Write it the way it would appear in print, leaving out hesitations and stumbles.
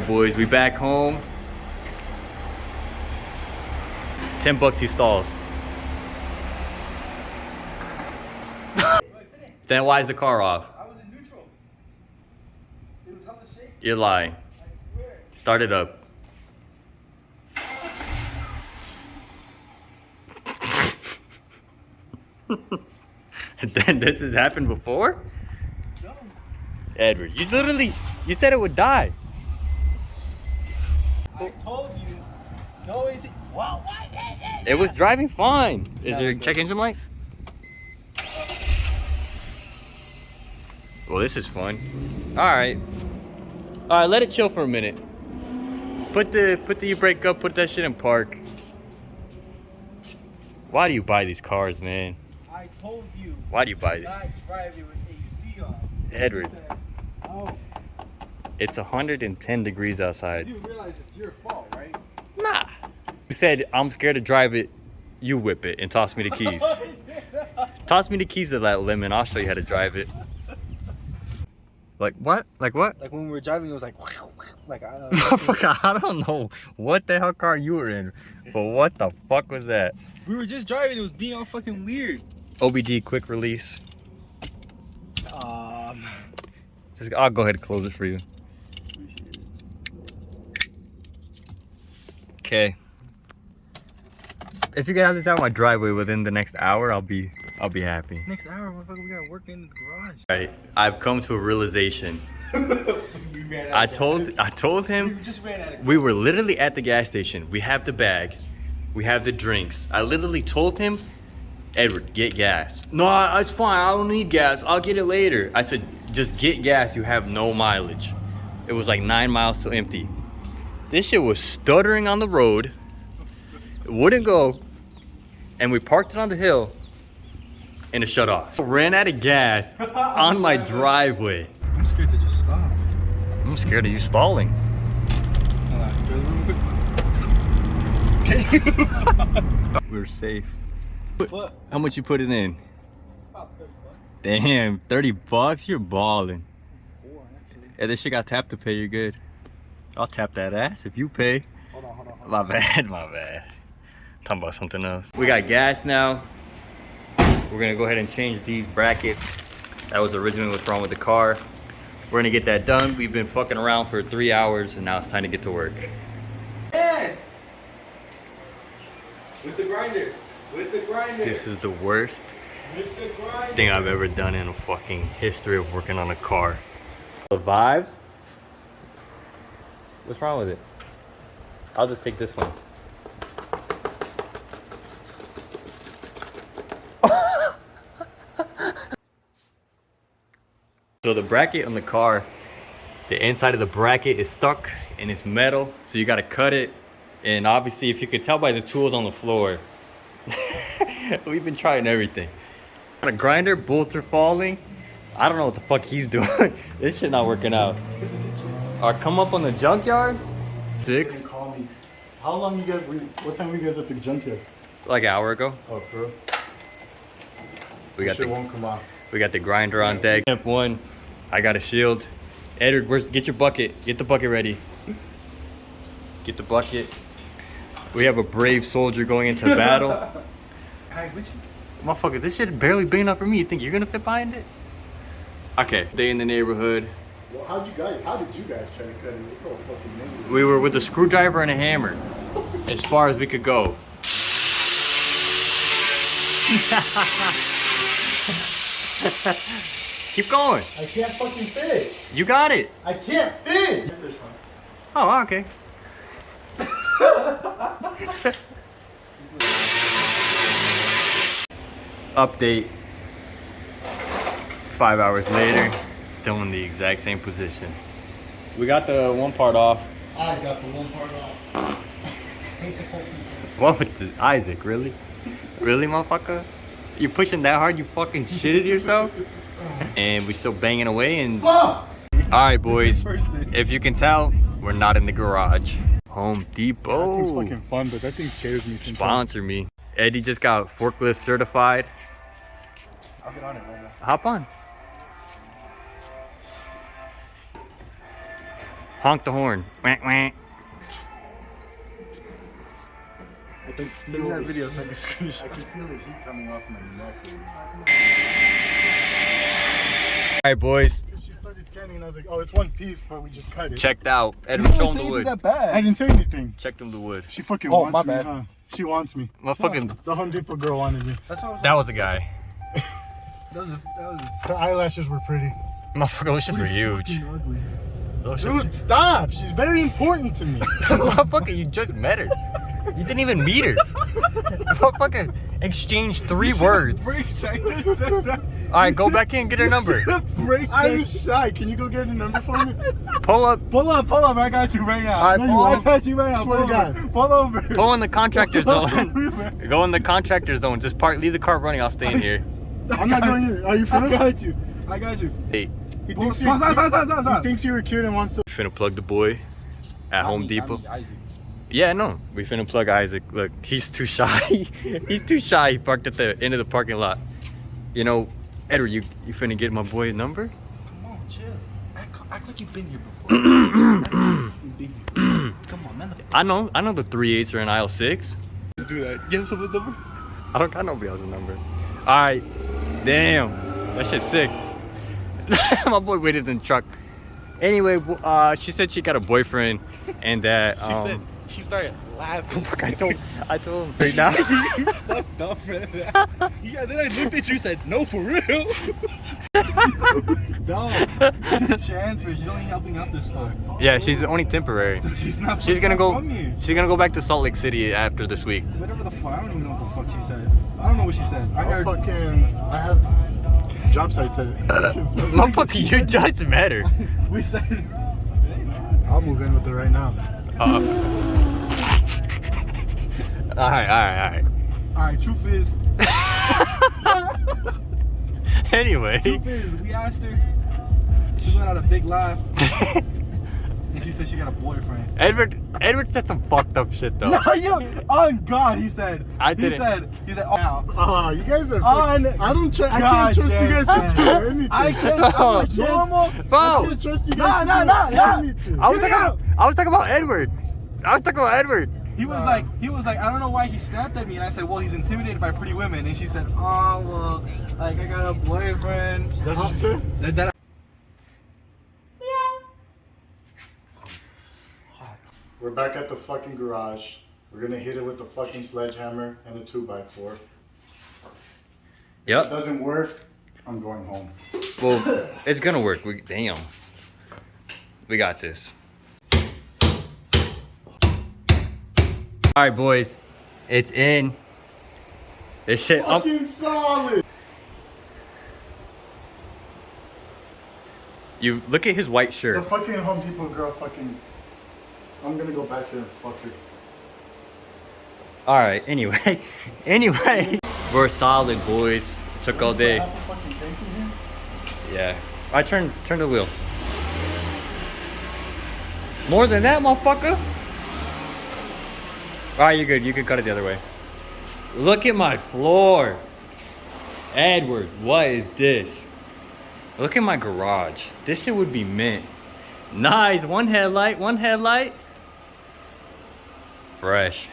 right, boys, we back home. $10 he stalls. Then why is the car off? I was in neutral. It was hella shaky. You're lying. I swear. Start it up. Then this has happened before? No. Edward, you said it would die. I told you. No, is it? Wow. It was driving fine. Is there a check engine light? Well, this is fun. All right, let it chill for a minute. Put the e-brake up, put that shit in park. Why do you buy these cars, man? I told you. Why do you buy it? Not drive it with AC on. Edward, Said, oh, it's 110 degrees outside. you do realize it's your fault, right? Nah. You said, I'm scared to drive it. You whip it and toss me the keys. Toss me the keys to that lemon. I'll show you how to drive it. Like what? Like what? Like when we were driving, it was like, like I don't know what the hell car you were in, but what the fuck was that? we were just driving. It was being all fucking weird. OBD quick release. I'll go ahead and close it for you. Okay. If you can have this out of my driveway within the next hour, I'll be happy. Next hour, motherfucker, we gotta work in the garage. Right. I've come to a realization. I told him we were literally at the gas station. We have the bag. We have the drinks. I literally told him, Edward, get gas. No, it's fine. I don't need gas. I'll get it later. I said, just get gas. You have no mileage. It was like 9 miles till empty. This shit was stuttering on the road. It wouldn't go. And we parked it on the hill and it shut off. Ran out of gas on my driveway. I'm scared to just stop. I'm scared of you stalling. Hold on, We're safe. What? How much you put it in? About 30 bucks. Damn, $30? You're balling. 4 actually. Yeah, this shit got tap to pay, you're good. I'll tap that ass if you pay. Hold on. My bad. Talking about something else. We got gas now. We're gonna go ahead and change these brackets. That was originally what's wrong with the car. We're gonna get that done. We've been fucking around for 3 hours and now it's time to get to work. Hands! With the grinder. With the grinder. This is the worst With the grinder. thing I've ever done in a fucking history of working on a car. The vibes? What's wrong with it? I'll just take this one. So the bracket on the car, the inside of the bracket is stuck and it's metal, so you gotta cut it. And obviously, if you could tell by the tools on the floor, we've been trying everything. Got a grinder, bolts are falling. I don't know what the fuck he's doing. This shit not working out. Or come up on the junkyard. 6. Call me. How long you guys? What time were you guys at the junkyard? Like an hour ago. Oh, for real? We got Shit the won't come out. We got the grinder on deck. Step 1, I got a shield. Edward, get your bucket. Get the bucket ready. Get the bucket. We have a brave soldier going into battle. Hey, which? Motherfucker, this shit barely big enough for me. You think you're gonna fit behind it? Okay, stay in the neighborhood. Well, how did you guys try to cut it? It's all fucking negative. We were with a screwdriver and a hammer. As far as we could go. Keep going. I can't fucking fit. You got it. I can't fit. Oh, okay. Update. 5 hours later, still in the exact same position. We got the one part off. I got the one part off. What with the Isaac? Really? Really, motherfucker? You pushing that hard? You fucking shitted yourself? And we still banging away and. Fuck! Alright, boys. If you can tell, we're not in the garage. Home Depot. That thing's fucking fun, but that thing scares me sometimes. Sponsor me. Eddie just got forklift certified. I'll get on it right now. Hop on. Honk the horn. Wah, wah. Send me that video so I can screenshot. I can feel the heat coming off my neck. All right, boys. She started scanning and I was like, oh, it's one piece, but we just cut it. Checked out. Edward, show him the wood. That bad. I didn't say anything. Checked him the wood. She fucking Oh, wants my me, bad. huh? She wants me. Motherfucking. The Home Depot girl wanted me. That's what I was That was a guy. that was Her eyelashes were pretty. Motherfucker, those shits were huge. Fucking ugly. Those shits- Dude, stop. She's very important to me. Motherfucker, you just met her. You didn't even meet her. Motherfucker, exchanged 3 words. break check. Alright, go back in, get her number. Break I'm shy. Can you go get a number for me? Pull up. Pull up. I got you right now. Alright, No, pull you I up. won't. got you right now. Swear to Pull over. God. Pull over. Pull in the contractor zone. Go in the contractor zone. Just park, leave the car running. I'll stay in here. I'm not going here. Are you for I real? got you. I got you. Hey, He Pull- thinks, stop. he thinks you're a kid and wants to. finna plug the boy at Home Depot. Yeah, no, we finna plug Isaac. Look, he's too shy. He's too shy. He parked at the end of the parking lot. You know, Edward, you finna get my boy a number? Come on, chill. Act like you've been here before. Come on, man. I know the 3/8 are in aisle 6. Let's do that. Get him someone's number. I don't got nobody else's number. Alright. Damn. That shit's sick. My boy waited in the truck. Anyway, she said she got a boyfriend and that She started laughing. fuck, I told him right now. You fucked up for that. Yeah, then I looked at you and said, no, for real. No, there's a chance for she's only helping out this store. Yeah, she's only temporary. So she's not. She's gonna go from here. she's gonna go back to Salt Lake City after this week. Whatever the fuck. I don't even know what the fuck she said. I don't know what she said. I heard. I have job sites at. Motherfucker, you just met her. We said. I'll move in with her right now. Alright. Alright, truth is. Anyway. Truth is, we asked her. She let out a big laugh. And she said she got a boyfriend. Edward said some fucked up shit though. No, yo, on God, he said. I didn't. He said, oh, now. You guys are. On I don't trust. I God can't trust you guys to damn. do anything. I said that was Yeah. normal. I Bro, can't trust you Nah, guys to do anything. I was talking about Edward. He was like, I don't know why he snapped at me, and I said, well, he's intimidated by pretty women, and she said, oh, well, like I got a boyfriend. That's what you said? That We're back at the fucking garage. We're gonna hit it with the fucking sledgehammer and a 2x4. If it Yep. doesn't work, I'm going home. Well, it's gonna work. Damn. We got this. Alright, boys. It's in. This shit up. Fucking solid! You look at his white The shirt. fucking Home Depot girl fucking... I'm gonna go back there and fuck her. Alright, anyway. We're solid, boys. It took all day. Half a fucking tank in here? Yeah. I turn the wheel. More than that, motherfucker. Alright, you're good. You can cut it the other way. Look at my floor. Edward, what is this? Look at my garage. This shit would be mint. Nice. One headlight. Fresh.